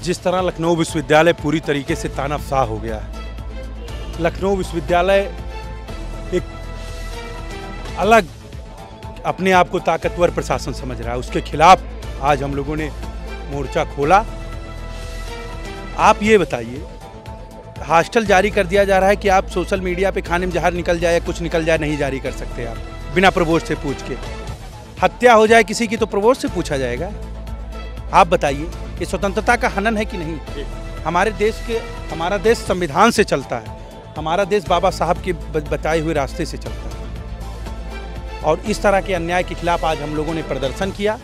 जिस तरह लखनऊ विश्वविद्यालय पूरी तरीके से तानाशाह हो गया है। लखनऊ विश्वविद्यालय एक अलग अपने आप को ताकतवर प्रशासन समझ रहा है, उसके खिलाफ आज हम लोगों ने मोर्चा खोला। आप ये बताइए, हॉस्टल जारी कर दिया जा रहा है कि आप सोशल मीडिया पे खाने में जहर निकल जाए, कुछ निकल जाए, नहीं जारी कर सकते आप बिना प्रवोस्ट से पूछ के। हत्या हो जाए किसी की तो प्रवोस्ट से पूछा जाएगा। आप बताइए, ये स्वतंत्रता का हनन है कि नहीं? हमारा देश संविधान से चलता है, हमारा देश बाबा साहब के बताए हुए रास्ते से चलता है, और इस तरह के अन्याय के खिलाफ आज हम लोगों ने प्रदर्शन किया।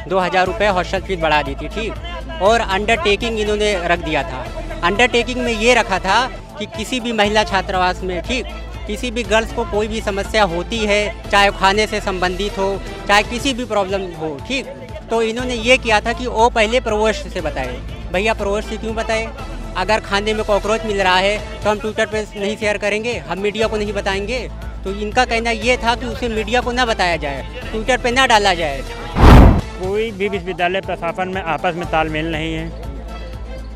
2000 रुपये हॉस्टल फीस बढ़ा दी थी, ठीक, और अंडरटेकिंग इन्होंने रख दिया था। अंडरटेकिंग में ये रखा था कि किसी भी महिला छात्रावास में, ठीक, किसी भी गर्ल्स को कोई भी समस्या होती है, चाहे खाने से संबंधित हो, चाहे किसी भी प्रॉब्लम हो, ठीक, तो इन्होंने ये किया था कि वो पहले प्रवोस्ट से बताए। भैया प्रवोस्ट से क्यों बताए? अगर खाने में कॉकरोच मिल रहा है तो हम ट्विटर पे नहीं शेयर करेंगे, हम मीडिया को नहीं बताएंगे। तो इनका कहना ये था कि उसे मीडिया को ना बताया जाए, ट्विटर पे ना डाला जाए। कोई भी विश्वविद्यालय प्रशासन में आपस में तालमेल नहीं है।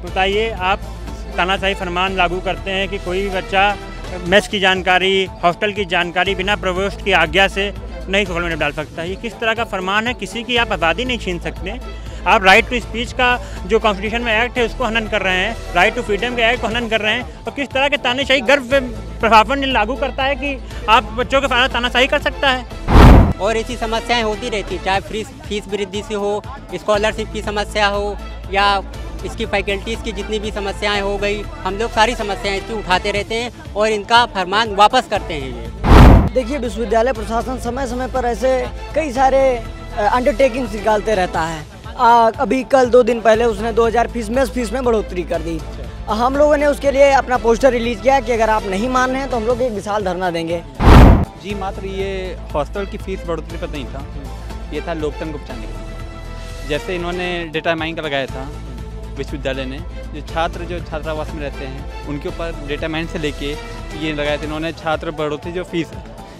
बताइए, आप तानाशाही फरमान लागू करते हैं कि कोई भी बच्चा मेस की जानकारी, हॉस्टल की जानकारी बिना प्रवोस्ट की आज्ञा से नहीं सोशल मीडिया डाल सकता। ये किस तरह का फरमान है? किसी की आप आज़ादी नहीं छीन सकते। आप राइट टू स्पीच का जो कॉन्स्टिट्यूशन में एक्ट है उसको हनन कर रहे हैं, राइट टू फ्रीडम के एक्ट को हनन कर रहे हैं। और किस तरह के तानाशाही गर्व प्रशासन ने लागू करता है कि आप बच्चों के साथ तानाशाही कर सकता है। और ऐसी समस्याएं होती रहती, चाहे फीस वृद्धि से हो, स्कॉलरशिप की समस्या हो, या इसकी फैकल्टीज़ की जितनी भी समस्याएं हो गई, हम लोग सारी समस्याएं इसकी उठाते रहते हैं और इनका फरमान वापस करते हैं। ये देखिए, विश्वविद्यालय प्रशासन समय समय पर ऐसे कई सारे अंडरटेकिंग्स निकालते रहता है। अभी कल 2 दिन पहले उसने 2000 मेस फीस में बढ़ोतरी कर दी। हम लोगों ने उसके लिए अपना पोस्टर रिलीज किया कि अगर आप नहीं मान रहे हैं तो हम लोग एक विशाल धरना देंगे। जी, मात्र ये हॉस्टल की फीस बढ़ोतरी पर नहीं था, ये था लोकतंत्र को बचाने का। जैसे इन्होंने डेटा माइनिंग का लगाया था विश्वविद्यालय ने, जो छात्रावास में रहते हैं उनके ऊपर डेटा माइनिंग से लेके ये लगाया था इन्होंने छात्र बढ़ोतरी जो फीस।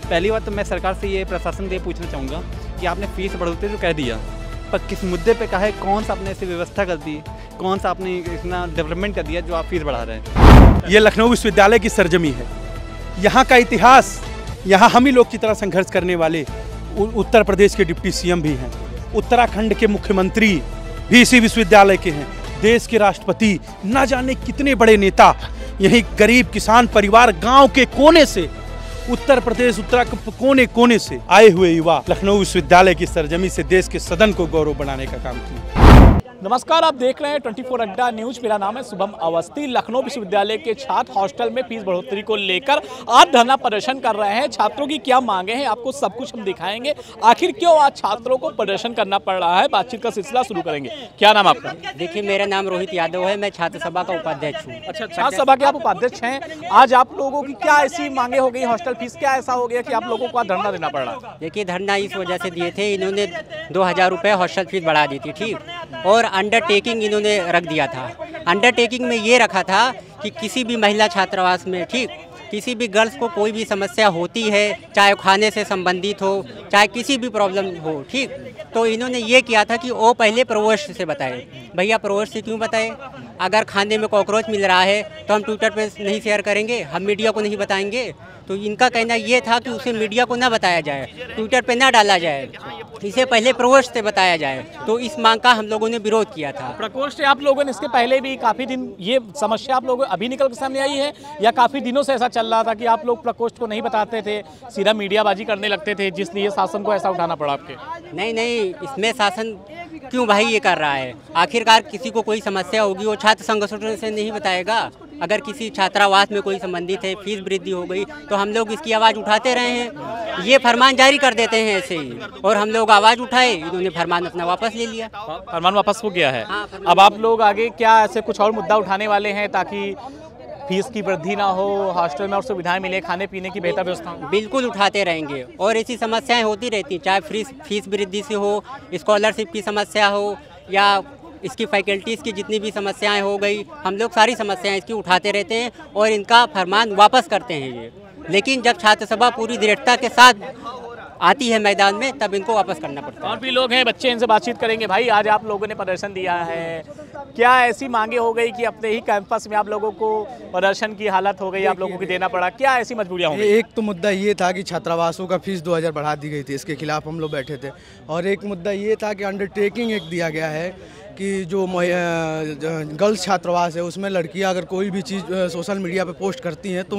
पहली बात तो मैं सरकार से ये प्रशासन से पूछना चाहूँगा कि आपने फीस बढ़ोतरी तो कह दिया, पर किस मुद्दे पे कहा है? कौन सा आपने ऐसी व्यवस्था कर दी, कौन सा आपने इतना डेवलपमेंट कर दिया जो आप फीस बढ़ा रहे हैं? ये लखनऊ विश्वविद्यालय की सरजमी है, यहाँ का इतिहास, यहाँ हम ही लोग की तरह संघर्ष करने वाले उत्तर प्रदेश के डिप्टी सीएम भी हैं, उत्तराखंड के मुख्यमंत्री भी इसी विश्वविद्यालय के हैं, देश के राष्ट्रपति, न जाने कितने बड़े नेता, यही गरीब किसान परिवार गांव के कोने से, उत्तर प्रदेश उत्तराखंड कोने कोने से आए हुए युवा लखनऊ विश्वविद्यालय की सरजमी से देश के सदन को गौरव बनाने का काम किया। नमस्कार, आप देख रहे हैं 24 अड्डा न्यूज। मेरा नाम है शुभम अवस्थी। लखनऊ विश्वविद्यालय के छात्र हॉस्टल में फीस बढ़ोतरी को लेकर आज धरना प्रदर्शन कर रहे हैं। छात्रों की क्या मांगे हैं, आपको सब कुछ हम दिखाएंगे। आखिर क्यों आज छात्रों को प्रदर्शन करना पड़ रहा है, बातचीत का सिलसिला शुरू करेंगे। क्या नाम आपका? देखिए, मेरा नाम रोहित यादव है, मैं छात्र सभा का उपाध्यक्ष हूँ। अच्छा, छात्र सभा के आप उपाध्यक्ष हैं। आज आप लोगों की क्या ऐसी मांगे हो गई? हॉस्टल फीस क्या ऐसा हो गया कि आप लोगों को आज धरना देना पड़ रहा? देखिए, धरना इस वजह से दिए थे, इन्होंने 2000 रुपये हॉस्टल फीस बढ़ा दी थी, ठीक, और अंडरटेकिंग इन्होंने रख दिया था। अंडरटेकिंग में ये रखा था कि किसी भी महिला छात्रावास में, ठीक, किसी भी गर्ल्स को कोई भी समस्या होती है, चाहे खाने से संबंधित हो, चाहे किसी भी प्रॉब्लम हो, ठीक, तो इन्होंने ये किया था कि वो पहले प्रवोस्ट से बताए। भैया प्रवोस्ट से क्यों बताए? अगर खाने में कॉकरोच मिल रहा है तो हम ट्विटर पे नहीं शेयर करेंगे, हम मीडिया को नहीं बताएंगे। तो इनका कहना ये था कि उसे मीडिया को ना बताया जाए, ट्विटर पे ना डाला जाए, इसे पहले प्रवोस्ट से बताया जाए। तो इस मांग का हम लोगों ने विरोध किया था। प्रकोष्ठ आप लोगों ने इसके पहले भी काफ़ी दिन ये समस्या आप लोगों अभी निकल के सामने आई है, या काफ़ी दिनों से ऐसा चल रहा था कि आप लोग प्रकोष्ठ को नहीं बताते थे, सीधा मीडियाबाजी करने लगते थे, जिसलिए शासन को ऐसा उठाना पड़ा आपके? नहीं, इसमें शासन क्यों भाई ये कर रहा है? आखिरकार किसी को कोई समस्या होगी वो छात्र संगठन से नहीं बताएगा। अगर किसी छात्रावास में कोई संबंधित है, फीस वृद्धि हो गई, तो हम लोग इसकी आवाज़ उठाते रहे हैं। ये फरमान जारी कर देते हैं ऐसे ही, और हम लोग आवाज़ उठाए, इन्होंने फरमान अपना वापस ले लिया। फरमान वापस हो गया है। हाँ, अब आप लोग आगे क्या ऐसे कुछ और मुद्दा उठाने वाले हैं ताकि फीस की वृद्धि ना हो, हॉस्टल में और सुविधाएं मिले, खाने पीने की बेहतर व्यवस्था हो? बिल्कुल उठाते रहेंगे, और ऐसी समस्याएं होती रहती, चाहे फीस वृद्धि से हो, स्कॉलरशिप की समस्या हो, या इसकी फैकल्टीज़ की जितनी भी समस्याएं हो गई, हम लोग सारी समस्याएं इसकी उठाते रहते हैं और इनका फरमान वापस करते हैं ये। लेकिन जब छात्र सभा पूरी दृढ़ता के साथ आती है मैदान में, तब इनको वापस करना पड़ता और है। भी लोग हैं, बच्चे, इनसे बातचीत करेंगे। भाई, आज आप लोगों ने प्रदर्शन दिया है, क्या ऐसी मांगे हो गई कि अपने ही कैंपस में आप लोगों को प्रदर्शन की हालत हो गई, आप लोगों को देना पड़ा, क्या ऐसी मजबूरियां हो गई? एक तो मुद्दा ये था कि छात्रावासों का फीस 2000 बढ़ा दी गई थी, इसके खिलाफ हम लोग बैठे थे। और एक मुद्दा ये था कि अंडरटेकिंग एक दिया गया है कि जो गर्ल्स छात्रावास है उसमें लड़कियां अगर कोई भी चीज़ सोशल मीडिया पे पोस्ट करती हैं तो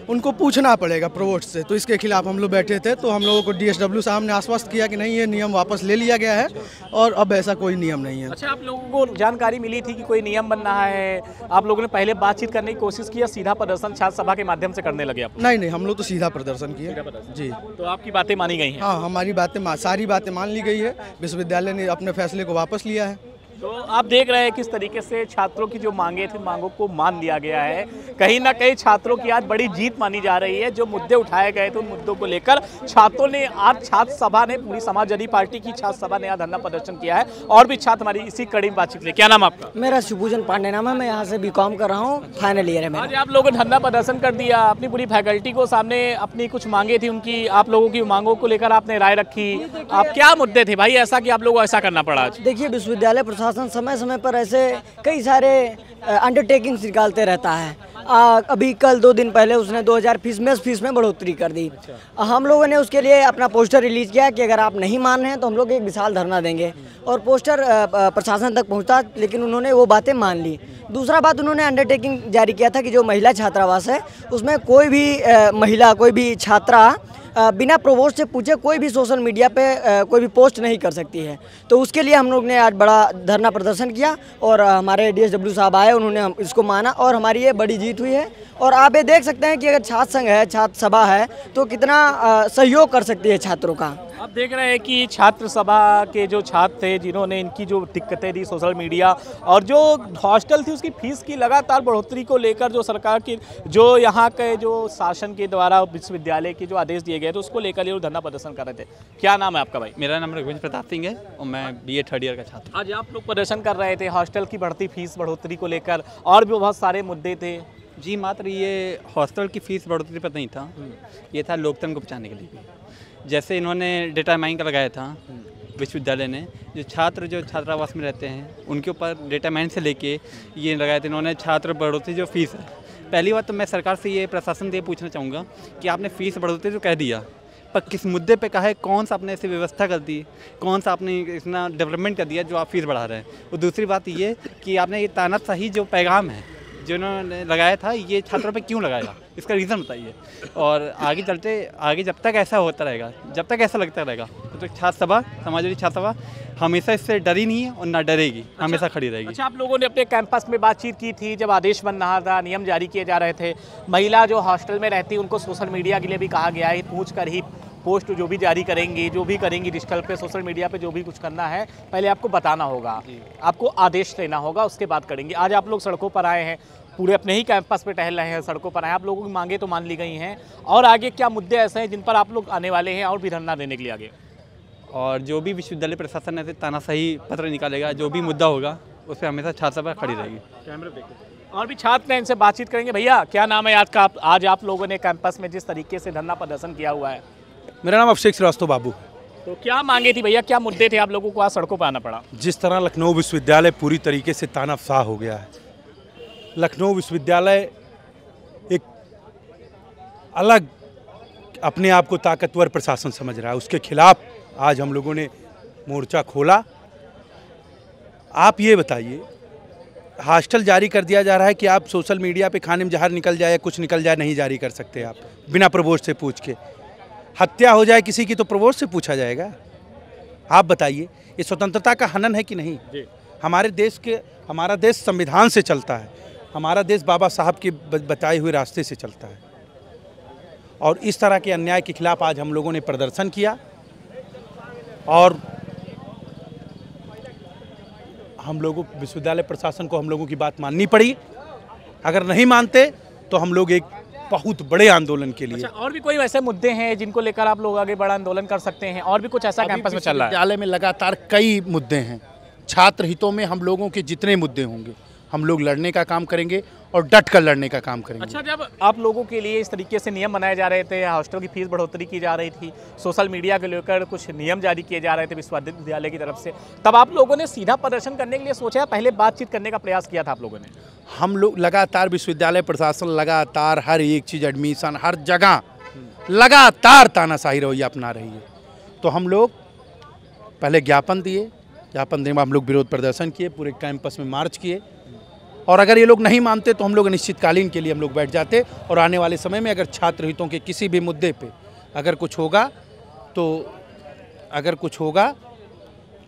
उनको पूछना पड़ेगा प्रोवोस्ट से। तो इसके खिलाफ हम लोग बैठे थे। तो हम लोगों को DSW साहब ने आश्वस्त किया कि नहीं, ये नियम वापस ले लिया गया है और अब ऐसा कोई नियम नहीं है। अच्छा, आप लोगों को जानकारी मिली थी कि कोई नियम बन रहा है, आप लोगों ने पहले बातचीत करने की कोशिश की या सीधा प्रदर्शन छात्र सभा के माध्यम से करने लगे आप? नहीं, हम लोग तो सीधा प्रदर्शन किए जी। तो आपकी बातें मानी गई हैं? हाँ, हमारी सारी बातें मान ली गई है। विश्वविद्यालय ने अपने फैसले को वापस लिया है। तो आप देख रहे हैं किस तरीके से छात्रों की जो मांगे थी, मांगों को मान लिया गया है। कहीं ना कहीं छात्रों की आज बड़ी जीत मानी जा रही है। जो मुद्दे उठाए गए थे उन मुद्दों को लेकर छात्रों ने आज छात्र सभा ने, पूरी समाजवादी पार्टी की छात्र सभा ने आज धरना प्रदर्शन किया है। और भी छात्र हमारी इसी कड़ी में बातचीत में। क्या नाम आपका? मेरा शिवपूजन पांडे नाम है, मैं यहाँ से BCom कर रहा हूँ, फाइनल ईयर है मेरा। आज आप लोगों ने धरना प्रदर्शन कर दिया, अपनी पूरी फैकल्टी को सामने अपनी कुछ मांगे थी उनकी, आप लोगों की मांगों को लेकर आपने राय रखी। आप क्या मुद्दे थे भाई ऐसा कि आप लोगों को ऐसा करना पड़ा आज? देखिए, विश्वविद्यालय प्रशासन समय समय पर ऐसे कई सारे अंडरटेकिंग्स निकालते रहता है। अभी कल 2 दिन पहले उसने 2000 मेस फीस में बढ़ोतरी कर दी। हम लोगों ने उसके लिए अपना पोस्टर रिलीज किया कि अगर आप नहीं मान रहे हैं तो हम लोग एक विशाल धरना देंगे। और पोस्टर प्रशासन तक पहुंचा, लेकिन उन्होंने वो बातें मान ली। दूसरा बात, उन्होंने अंडरटेकिंग जारी किया था कि जो महिला छात्रावास है उसमें कोई भी महिला, कोई भी छात्रा बिना प्रोवोस्ट से पूछे कोई भी सोशल मीडिया पे कोई भी पोस्ट नहीं कर सकती है। तो उसके लिए हम लोग ने आज बड़ा धरना प्रदर्शन किया और हमारे DSW साहब आए, उन्होंने इसको माना और हमारी ये बड़ी जीत हुई है। और आप ये देख सकते हैं कि अगर छात्र संघ है, छात्र सभा है, तो कितना सहयोग कर सकती है छात्रों का। आप देख रहे हैं कि छात्र सभा के जो छात्र थे, जिन्होंने इनकी जो दिक्कतें दी सोशल मीडिया और जो हॉस्टल थी उसकी फीस की लगातार बढ़ोतरी को लेकर, जो सरकार की, जो यहाँ के जो शासन के द्वारा विश्वविद्यालय के जो आदेश दिए गए थे उसको लेकर ये धरना प्रदर्शन कर रहे थे। क्या नाम है आपका भाई? मेरा नाम रघुवंश प्रताप सिंह है और मैं BA 3rd ईयर का छात्र। आज आप लोग प्रदर्शन कर रहे थे हॉस्टल की बढ़ती फीस बढ़ोतरी को लेकर, और भी बहुत सारे मुद्दे थे। जी, मात्र ये हॉस्टल की फीस बढ़ोतरी पर नहीं था, ये था लोकतंत्र को बचाने के लिए भी। जैसे इन्होंने डेटा माइनिंग का लगाया था विश्वविद्यालय ने, जो छात्रावास में रहते हैं उनके ऊपर डेटा माइनिंग से लेके ये लगाए थे इन्होंने छात्र बढ़ोतरी जो फीस है। पहली बात तो मैं सरकार से ये, प्रशासन से ये पूछना चाहूँगा कि आपने फीस बढ़ोतरी तो कह दिया, पर किस मुद्दे पे कहा है, कौन सा आपने ऐसी व्यवस्था कर दी, कौन सा आपने इतना डेवलपमेंट कर दिया जो आप फीस बढ़ा रहे हैं। और दूसरी बात ये कि आपने ये तानाशाही जो पैगाम है जो इन्होंने लगाया था, ये छात्रों पे क्यों लगाया, इसका रीज़न बताइए। और आगे चलते, आगे जब तक ऐसा होता रहेगा, जब तक ऐसा लगता रहेगा, तो छात्र सभा, समाजवादी छात्र सभा हमेशा इससे डरी नहीं है और ना डरेगी, हमेशा खड़ी रहेगी। अच्छा, आप लोगों ने अपने कैंपस में बातचीत की थी जब आदेश बन रहा था, नियम जारी किए जा रहे थे, महिला जो हॉस्टल में रहती उनको सोशल मीडिया के लिए भी कहा गया है, पूछ कर ही पोस्ट जो भी जारी करेंगी, जो भी करेंगी डिजिटल पे, सोशल मीडिया पे जो भी कुछ करना है पहले आपको बताना होगा, आपको आदेश लेना होगा, उसके बाद करेंगे। आज आप लोग सड़कों पर आए हैं, पूरे अपने ही कैंपस पे टहल रहे हैं, सड़कों पर आए, आप लोगों की मांगे तो मान ली गई हैं, और आगे क्या मुद्दे ऐसे हैं जिन पर आप लोग आने वाले हैं और भी धरना देने के लिए आगे? और जो भी विश्वविद्यालय प्रशासन ऐसे तानाशाही पत्र निकालेगा, जो भी मुद्दा होगा उस पर हमेशा छात्र सभा खड़ी रहेगी। कैमरे देखो। और भी छात्र हैं, इनसे बातचीत करेंगे। भैया, क्या नाम है आपका? आज आप लोगों ने कैंपस में जिस तरीके से धरना प्रदर्शन किया हुआ है? मेरा नाम अभिषेक श्रीवास्तव बाबू। तो क्या मांगे थी भैया, क्या मुद्दे थे आप लोगों को आज सड़कों पर आना पड़ा? जिस तरह लखनऊ विश्वविद्यालय पूरी तरीके से तानाशाह हो गया है, लखनऊ विश्वविद्यालय एक अलग अपने आप को ताकतवर प्रशासन समझ रहा है, उसके खिलाफ आज हम लोगों ने मोर्चा खोला। आप ये बताइए, हॉस्टल जारी कर दिया जा रहा है कि आप सोशल मीडिया पे खाने में जहर निकल जाए, कुछ निकल जाए, नहीं जारी कर सकते आप बिना प्रवोस्ट से पूछ के। हत्या हो जाए किसी की तो प्रवोस्ट से पूछा जाएगा। आप बताइए, ये स्वतंत्रता का हनन है कि नहीं? हमारा देश संविधान से चलता है, हमारा देश बाबा साहब के बताए हुए रास्ते से चलता है, और इस तरह के अन्याय के खिलाफ आज हम लोगों ने प्रदर्शन किया। और हम लोगों विश्वविद्यालय प्रशासन को हम लोगों की बात माननी पड़ी। अगर नहीं मानते तो हम लोग एक बहुत बड़े आंदोलन के लिए। अच्छा, और भी कोई वैसे मुद्दे हैं जिनको लेकर आप लोग आगे बड़ा आंदोलन कर सकते हैं? और भी कुछ ऐसा कैंपस में चल रहा है? विश्वविद्यालय में लगातार कई मुद्दे हैं। छात्र हितों में हम लोगों के जितने मुद्दे होंगे हम लोग लड़ने का काम करेंगे और डट कर लड़ने का काम करेंगे। अच्छा, जब आप लोगों के लिए इस तरीके से नियम बनाए जा रहे थे, हॉस्टल की फीस बढ़ोतरी की जा रही थी, सोशल मीडिया को लेकर कुछ नियम जारी किए जा रहे थे विश्वविद्यालय की तरफ से, तब आप लोगों ने सीधा प्रदर्शन करने के लिए सोचा, पहले बातचीत करने का प्रयास किया था आप लोगों ने? हम लोग लगातार विश्वविद्यालय प्रशासन लगातार हर एक चीज़, एडमिशन, हर जगह लगातार तानाशाही रवैया अपना रही है। तो हम लोग पहले ज्ञापन दिए, ज्ञापन देने में हम लोग विरोध प्रदर्शन किए, पूरे कैंपस में मार्च किए, और अगर ये लोग नहीं मानते तो हम लोग अनिश्चितकालीन के लिए हम लोग बैठ जाते, और आने वाले समय में अगर छात्र हितों के किसी भी मुद्दे पे अगर कुछ होगा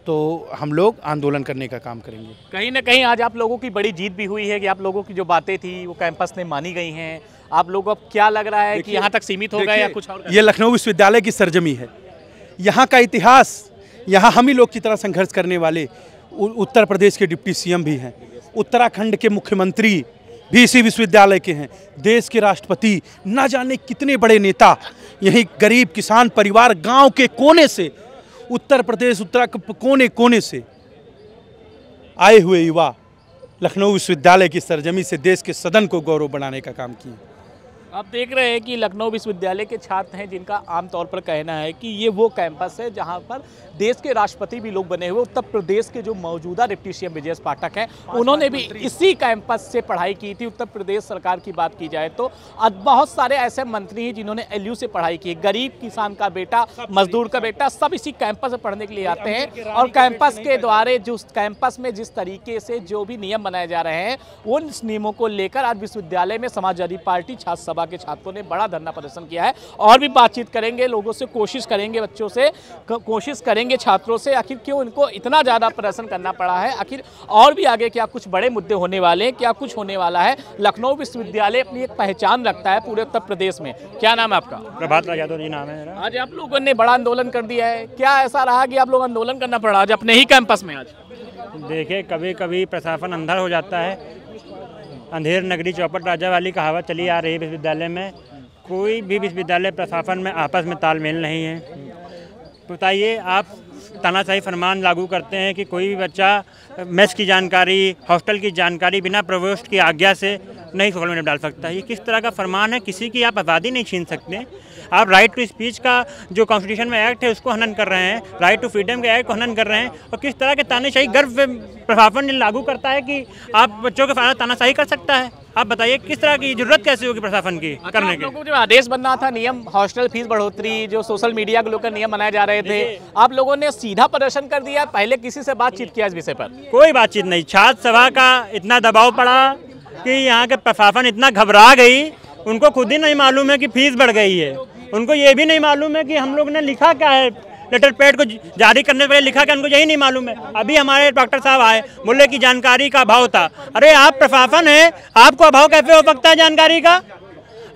तो हम लोग आंदोलन करने का काम करेंगे। कहीं ना कहीं आज आप लोगों की बड़ी जीत भी हुई है कि आप लोगों की जो बातें थी वो कैंपस ने मानी गई हैं। आप लोगों को अब क्या लग रहा है कि यहाँ तक सीमित हो गए या कुछ और? ये लखनऊ विश्वविद्यालय की सरजमी है, यहाँ का इतिहास, यहाँ हम ही लोग की तरह संघर्ष करने वाले उत्तर प्रदेश के डिप्टी सीएम भी हैं, उत्तराखंड के मुख्यमंत्री भी इसी विश्वविद्यालय के हैं, देश के राष्ट्रपति, न जाने कितने बड़े नेता, यही गरीब किसान परिवार गांव के कोने से, उत्तर प्रदेश उत्तराखंड कोने कोने से आए हुए युवा लखनऊ विश्वविद्यालय की सरजमी से देश के सदन को गौरव बढ़ाने का काम किए। आप देख रहे हैं कि लखनऊ विश्वविद्यालय के छात्र हैं जिनका आमतौर पर कहना है कि ये वो कैंपस है जहां पर देश के राष्ट्रपति भी लोग बने हुए। उत्तर प्रदेश के जो मौजूदा डिप्टी सीएम ब्रजेश पाठक हैं, उन्होंने भी इसी कैंपस से पढ़ाई की थी। उत्तर प्रदेश सरकार की बात की जाए तो बहुत सारे ऐसे मंत्री हैं जिन्होंने LU से पढ़ाई की है। गरीब किसान का बेटा, मजदूर का बेटा, सब इसी कैंपस में पढ़ने के लिए आते हैं, और कैंपस के द्वारा जो कैंपस में जिस तरीके से जो भी नियम बनाए जा रहे हैं, उन नियमों को लेकर आज विश्वविद्यालय में समाजवादी पार्टी छात्र सभा के छात्रों ने बड़ा धरना प्रदर्शन किया है। और भी बातचीत करेंगे लोगों से, कोशिश करेंगे बच्चों से, कोशिश करेंगे छात्रों से, आखिर क्यों इनको इतना ज़्यादा प्रदर्शन करना पड़ा है, आखिर और भी आगे क्या कुछ बड़े मुद्दे होने वाले हैं, क्या कुछ होने वाला है। लखनऊ विश्वविद्यालय अपनी एक पहचान रखता है पूरे उत्तर प्रदेश में। क्या नाम है आपका? प्रभात यादव जी नाम है मेरा। आज आप लोगों ने बड़ा आंदोलन कर दिया है, क्या ऐसा रहा कि आप लोग आंदोलन करना पड़ा आज अपने ही कैंपस में? आज देखिए, कभी कभी प्रशासन अंधा हो जाता है, अंधेर नगरी चौपट राजा वाली कहावत चली आ रही है विश्वविद्यालय में। कोई भी विश्वविद्यालय प्रशासन में आपस में तालमेल नहीं है। बताइए, आप तानाशाही फरमान लागू करते हैं कि कोई भी बच्चा मेस की जानकारी, हॉस्टल की जानकारी बिना प्रविष्ट की आज्ञा से नहीं सोशल मीडिया में डाल सकता। ये किस तरह का फरमान है? किसी की आप आज़ादी नहीं छीन सकते। आप राइट टू स्पीच का जो कॉन्स्टिट्यूशन में एक्ट है उसको हनन कर रहे हैं, राइट टू फ्रीडम के एक्ट को हनन कर रहे हैं, और किस तरह के तानाशाही गर्व प्रशासन लागू करता है कि आप बच्चों के साथ तानाशाही कर सकता है। आप बताइए, किस तरह की जरूरत कैसे होगी प्रशासन की करने की? जो आदेश बनना था, नियम हॉस्टल फीस बढ़ोतरी, जो सोशल मीडिया को लेकर नियम बनाए जा रहे थे, आप लोगों ने सीधा प्रदर्शन कर दिया, पहले किसी से बातचीत किया इस विषय पर? कोई बातचीत नहीं। छात्र सभा का इतना दबाव पड़ा कि यहाँ के प्रशासन इतना घबरा गई, उनको खुद ही नहीं मालूम है कि फीस बढ़ गई है। उनको ये भी नहीं मालूम है कि हम लोग ने लिखा क्या है, लेटर पैड को जारी करने से पहले लिखा क्या, उनको यही नहीं मालूम है। अभी हमारे डॉक्टर साहब आए, बोले कि जानकारी का अभाव था। अरे आप प्रशासन है, आपको अभाव कैसे हो सकता है जानकारी का?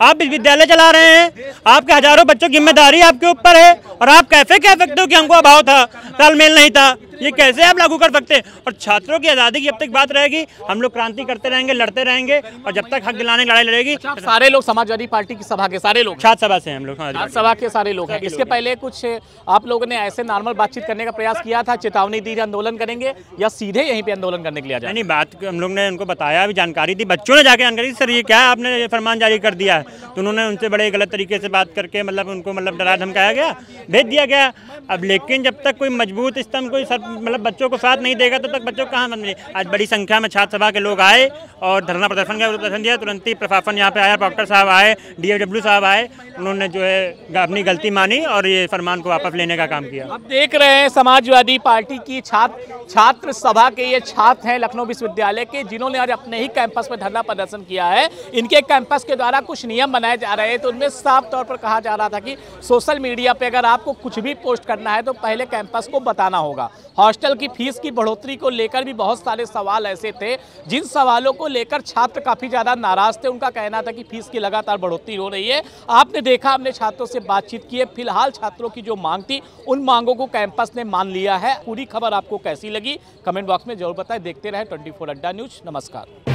आप विश्वविद्यालय चला रहे हैं, आपके हजारों बच्चों की जिम्मेदारी आपके ऊपर है, और आप कैसे कह सकते हो कि हमको अभाव था, तालमेल नहीं था? ये कैसे आप लागू कर सकते हैं? और छात्रों की आज़ादी की जब तक बात रहेगी, हम लोग क्रांति करते रहेंगे, लड़ते रहेंगे, और जब तक हक दिलाने की लड़ाई लड़ेगी। सारे लोग समाजवादी पार्टी की सभा के सारे लोग, छात्र सभा से हम लोग, छात्र सभा के सारे लोग हैं। इसके पहले कुछ आप लोगों ने ऐसे नॉर्मल बातचीत करने का प्रयास किया था, चेतावनी दी आंदोलन करेंगे, या सीधे यहीं पे आंदोलन करने के लिए आ जाए? नहीं, बात हम लोग ने उनको बताया, भी जानकारी दी, बच्चों ने जाके जानकारी, सर ये क्या है, आपने फरमान जारी कर दिया है। तो उन्होंने उनसे बड़े गलत तरीके से बात करके उनको डरा धमकाया गया, भेज दिया गया। अब लेकिन जब तक कोई मजबूत स्तंभ, कोई बच्चों को साथ नहीं देगा तब तक बच्चों को कहाँ समझे। आज बड़ी संख्या में छात्र सभा के लोग आए और धरना प्रदर्शन दिया। तुरंत ही प्रशासन यहाँ पे आया, डॉक्टर साहब आए, DFW साहब आए, उन्होंने जो है अपनी गलती मानी और ये फरमान को वापस लेने का काम किया। अब देख रहे हैं समाजवादी पार्टी की छात्र सभा के ये छात्र हैं लखनऊ विश्वविद्यालय के, जिन्होंने आज अपने ही कैंपस में धरना प्रदर्शन किया है। इनके कैंपस के द्वारा कुछ नियम बनाए जा रहे हैं, तो उनमें साफ तौर पर कहा जा रहा था कि सोशल मीडिया पे अगर आपको कुछ भी पोस्ट करना है तो पहले कैंपस को बताना होगा। हॉस्टल की फीस की बढ़ोतरी को लेकर भी बहुत सारे सवाल ऐसे थे जिन सवालों को लेकर छात्र काफ़ी ज़्यादा नाराज थे। उनका कहना था कि फीस की लगातार बढ़ोतरी हो रही है। आपने देखा, हमने छात्रों से बातचीत की है। फिलहाल छात्रों की जो मांग थी, उन मांगों को कैंपस ने मान लिया है। पूरी खबर आपको कैसी लगी कमेंट बॉक्स में जरूर बताएं। देखते रहे 24 अड्डा न्यूज। नमस्कार।